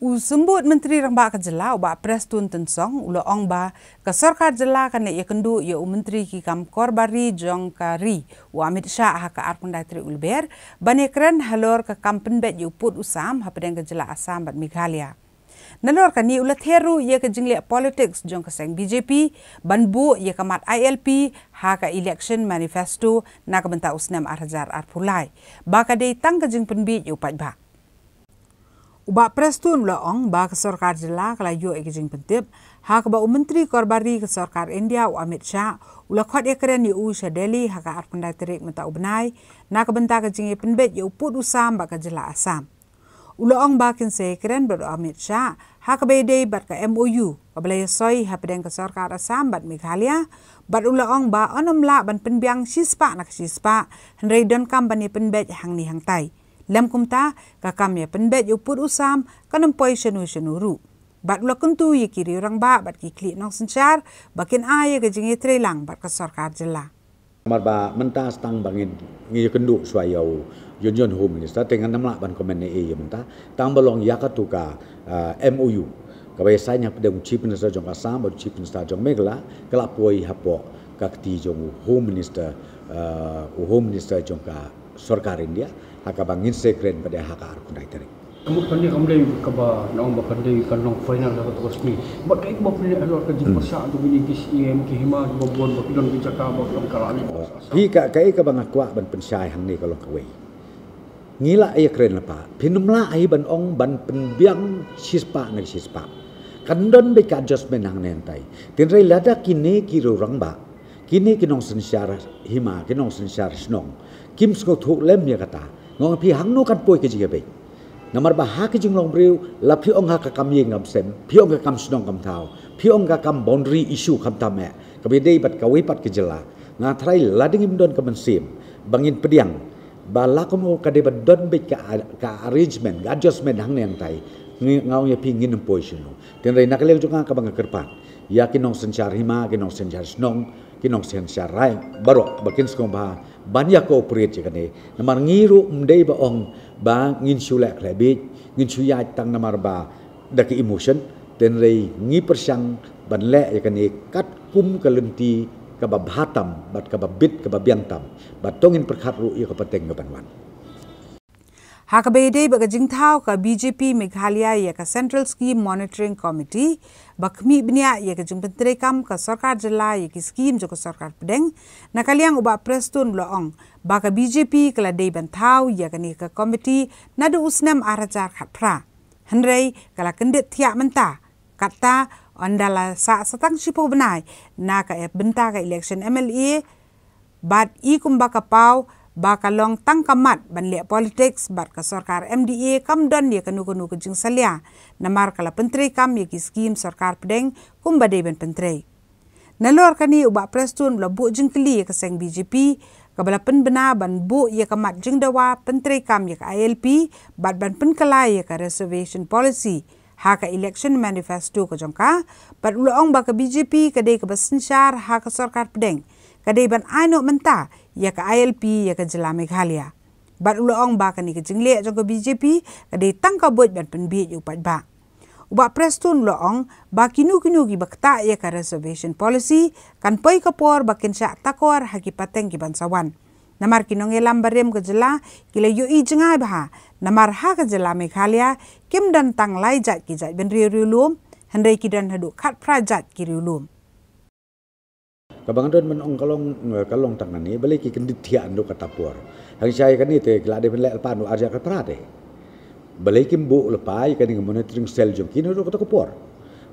Sembut Menteri Rambak ke Jela ubak Prestun Tensong ulo ong ba ke Sarkar Jela kan ya kendu ya Menteri ki kam korbari jong kari wa Amit Shah ha ka arpun datri ulber bane keren halor ke kampen bet yu put usam ha pedeng ke Jela Assam bat Meghalaya. Nalor kan ni ulat heru ya ke jingle politics jong ke seng BJP banbu ya kamat ILP ha ka election manifesto na ka benta usnam arhajar arpulai ba ka dei tang ke jing penbi yu pat ba. Ubak Prestun loong ba ke Sarkar Jela kala yo ekijing pentip ha ke ba Menteri Korbari ke Sarkar India u Amit Shah ula khot ekren yu Usha Delhi ha ka arpun daterik menta ubnai na ke benta ke jing penbet yu put usam ba ke Jela Assam. Uloong ba kin se ekren ba Amit Shah ha ke bedei bat ke MOU ka belai soi ha pedeng ke Sarkar Assam bat Meghalaya bat uloong ba onom la ban penbiang sispa nak sispa hendrai don kam bani penbet hang ni hang tai. Lem kumta kakam ya penbet yu put usam kanam poi shenu ru. Bat ula kuntu ye kiri orang ba bat ki klik nong sensyar bakin aya ke jingi trelang bat ke Sarkar Jela. Marba menta stang bangin ngi kendu swayau yun home minister dengan namla ban komen ne ye menta tang balong yakatuka MOU kabayasanya pedang chief minister jong Assam bat chief minister jong Meghalaya kala poi hapo kakti jong home minister jong ka Sarkar India haka bangin sekren pada haka arpun daiterik. Kamu pandai kaba naong bakandai kanong final dapat resmi. Bat kai ba pandai alor ka jing pasya tu bini kis EM ki hima bobon bakidon ki jaka bakam kalani. Hi ka kai ka bang akwa ban pensyai hang ni kalong kawai. Ngila ay kren lapa. Pinumla ay ban ong ban penbiang sispa nag sispa. Kandon be ka adjustment hang nentai. Tinrai lada kini ki rurang ba. Kini kinong sensyar hima kinong sensyar snong. Kim sko thuk lem ya kata. Ngong pi hang no kan poi ke jiga be. Namar ba ha ke jing long breu la pi ong ha ka kam yeng ngam sem. Pi ong ka kam snong kam thau. Pi ong ka kam boundary issue kam tame. Ka be dei bat ka wi pat ke Jela. Nga thrai la ding im don ka man sim. Bangin pediang. Ba la ko mo ka de ba don be ka arrangement, ka adjustment hang neng tai. Ngau ya pi ngin poi sino. Ten rai nak leng junga ka bang kerpan. Ya kinong sensyar hima, kinong sensyar snong, kinong sensyar rai. Baro bakin skong ba banyak cooperate kane namar ngiru mdei ba ong ba ngin sulak lebih ngin suyat tang namar ba daki emotion ten rei ngi persyang ban le ya kane kat kum kalenti ka ba bhatam bat ka ba bit ka ba biantam bat tongin perkhat ru ya ka pateng ka banwan ha ka bedei ba jing thau ka BJP Meghalaya ya ka Central Scheme Monitoring Committee bakmi bnia ya ka jing pentri kam ka Sarkar Jela ya ki scheme jo ka Sarkar pedeng nakaliang uba Prestun loong ba ka BJP kala dei ban thau ya ka ni ka committee nadu usnam arajar khatpra hendrei kala kendit thia menta kata ondala sa satang sipo benai na ka benta ka election MLA bat I kumba ka pau baka long tang kamat ban le politics bat ka Sarkar MDA kam don ye kanu ke jing salia namar kala pentri kam ye ki scheme Sarkar pedeng kum badai ban pentri nalor kani uba Prestun la bu jing kli ke seng BJP kabala pen bena ban bu ye kamat jing dawa pentri kam ye ka ILP bat ban pen kala ye ka reservation policy ha ka election manifesto ko jongka bat uloong ba ka BJP ka dei ka basensyar ha ka Sarkar pedeng kadai ban aino menta ya ka ILP ya ka Jela Meghalaya. Bat uloong ba ka ni ka jingle jong ka BJP kadai tangka buat ban penbi yu pat ba. Uba Prestun uloong ba kinu ki bakta ya ka reservation policy kan poi kapor bakin syak takor haki pateng ki bansawan. Namar kinong elam barem ka Jela kila yu I jengai bah. Namar ha ka Jela Meghalaya kim dan tang lai jat ki jat ben riulum hendai ki dan hadu khat prajat ki riulum. Kabang don men ong kalong tangan ni balik ki kendit thia ando katapur hang sai kan ni te glade ben le pan arja ka prade balik kim bu lepai kan ni monitoring cell jom kino ro ka kapur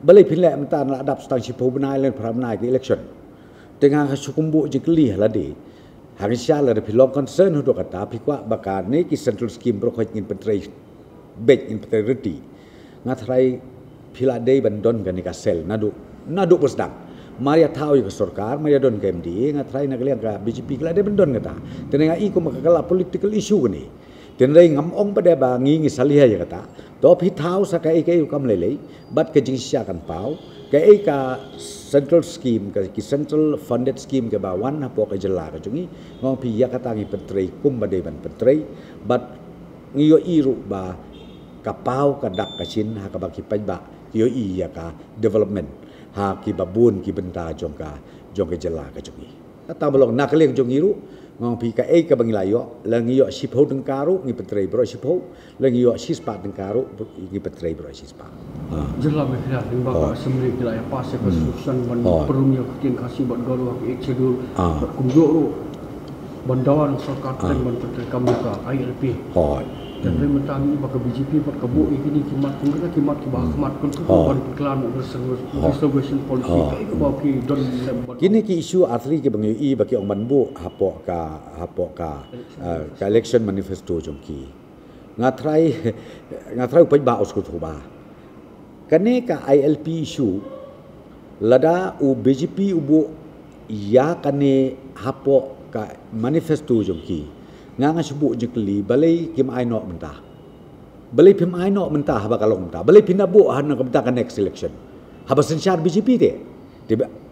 balik pin le mta na adap stang sipo benai len pramnai ki election tengah ka sukumbu je kli halade hang sai la de long concern ro kata pi kwa bakar ni ki central scheme pro khoi ngin pentrai back in priority ngathrai philade ban don kan ni ka cell nadu posdang Maria tahu ya ke Sarkar, Maria don ke MD, ngatrai nak lihat ke BJP kala dia bendon kata. Tenenga I ko makakala political issue ni. Tenenga ngam ong pada bangi ngi salih ya kata. Top hi tahu sakai ke kam lelei, bat ke jingsya kan pau, ke ka central scheme ke central funded scheme ke bawan hapo ke Jela ke jungi, ngong pi ya kata ngi pentrai kum badai ban pentrai, bat ngiyo iru ba kapau kadak kasin ha ka baki pai ba yo iya ka development ha ki babun ki benta jong ka jela ka jongi ta balong nak leng jong iru ngong pi ka ka bangilayo langi yo sipho deng karu ngi petrei bro sipho langi yo sispa deng karu ngi petrei bro sispa jela me kira ding ba semri kila ya pas ke susan ban perumnya kian kasih ban garu ek schedule kumjo ru bandawan sarkar ban petrei kamuka ILP dan saya mentangi baka BJP baka bu ini kimat kita kimat kan tu ban iklan reservation policy kai ke bau ki don kini ki isu asli ke bangi baki ong banbu hapo ka election manifesto jongki ngatrai upai ba osku thuba kane ka ILP isu lada u BJP ubu ya kane hapo ka manifesto jongki nga subu jekli balai kim ai nok mentah balai pim ai nok mentah ba kalong mentah balai pinabu han nak mentah kan next election haba sensyar BJP te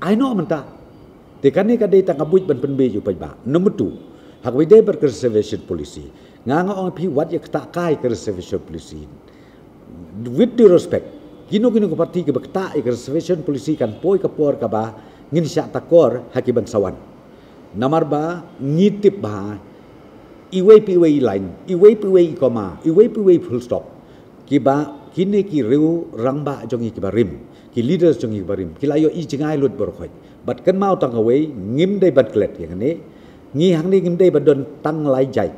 ai nok mentah te kan ni ka dei tak abut ban penbe ju pai ba number 2 hak we dei ber conservation policy nga ong pi wat ya tak kai conservation policy with due respect kino ko parti ke bakta conservation policy kan poi ka por ka ba ngin sya takor hakiban sawan namar ba ngitip ba iway line, iway koma, iway full stop. Kiba kini ki riu rangba jongi kiba rim, ki leaders jongi kiba rim, kilayo i jengai lut berkhoi. Bat kan mau tang away ngim dei bat klet yang ni, ngi hang ni ngim dei badon tang lai jai,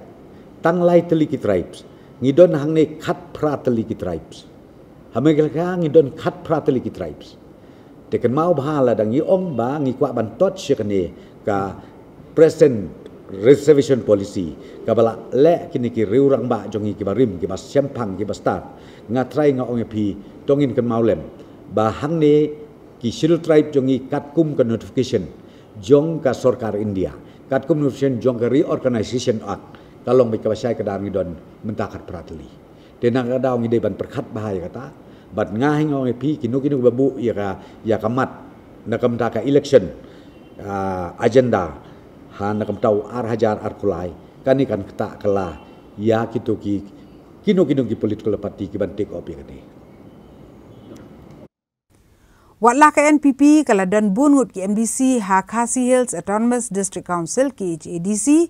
tang lai teliki tribes, ngi don hang ni kat pra teliki tribes. Hamegel ka ngi don kat pra teliki tribes. Tekan mau bahala dang i ong ba ngi kwa ban tot syekne ka present reservation policy kabala le kini ki riurang ba jongi ki barim ki bas sempang ki bastar ngatrai nga ong pi tongin kan maulem ba hang ne ki shil tribe jongi katkum ka notification jong ka sarkar India katkum notification jong ka reorganization act kalong bi ka basai ka dar ngidon mentakat prateli denang ka daw ngide ban perkhat bahai kata bat ngahing ong pi kinu babu ya kamat na kamta ka election agenda han nakam tau ar hajar ar kulai kani kan kata kala ya kitu ki kino ki political party ki ban take off kani watla ka NPP kala dan bungut ki MDC ha Khasi Hills Autonomous District Council ki HADC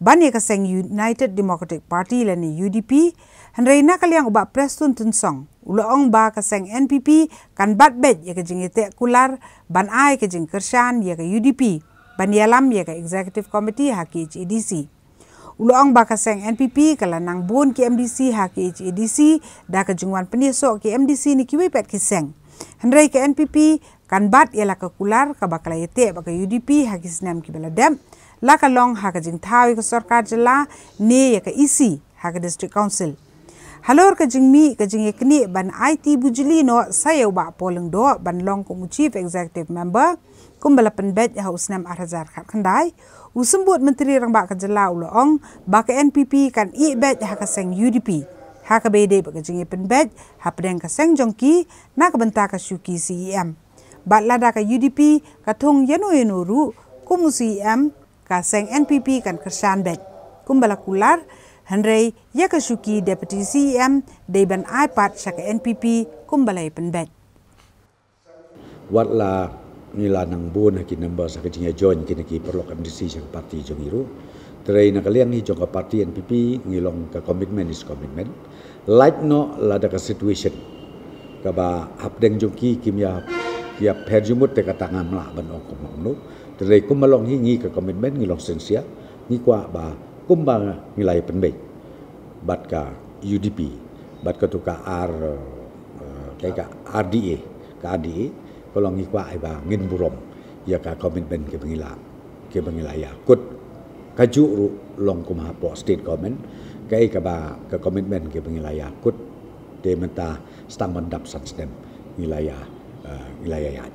bani ka seng United Democratic Party lani UDP hanreina kaliang uba prestun tunsong uloong ba ka seng NPP kan bat bet ya ka jingite kular ban ai ka jing kershan ya ka UDP Banyalam ya ka Executive Committee haki HADC. Uloong baka seng NPP kala nang bun ki MDC haki HADC da ka jungwan penisok ki MDC ni kiwi pet ki seng. Hendrai ka NPP kan bat yala ka kular ka bakala yete baka UDP haki senam ki beladam la ka long haka jing thawi ka sarkar jela ne ya ka EC haka District Council. Halor ka jing mi ka jing ekni ban IT bujuli no sayo ba poleng do ban long kong Chief Executive Member kumbala penbet ya usnam arhajar khat khandai usembut menteri rang ba ka jela uloong ba ka NPP kan i bet ha ka seng UDP ha ka bede ba ka jingi penbet ha pedeng ka seng jongki na ka benta ka syuki CEM ba lada ka UDP ka thung yanu ru kumu CEM ka seng NPP kan kersan bet kumbala kular hanrei ya ka syuki deputy CEM deban iPad syaka NPP kumbala penbet watla nila nang bun ki number sa kajing join kini ki perlu MDC sa parti jongiru tray na kaliang ni jong ka parti NPP ngilong ka commitment is commitment like no lada ka situation ka ba hapdeng jongki kimya ya perjumut te katangam la ban ok no tray kumalong hingi ka commitment ngilong sensia ni kwa ba kumba ngilai penbe bat ka UDP bat ka tu ka RDA ka RDA kalau ngikwa iba ngin burom ya ka komitmen ke bangila ya kut kaju long kumahapo state government kai ka ba ka komitmen ke bangila ya kut de menta stang mandap satstem ngilaya ya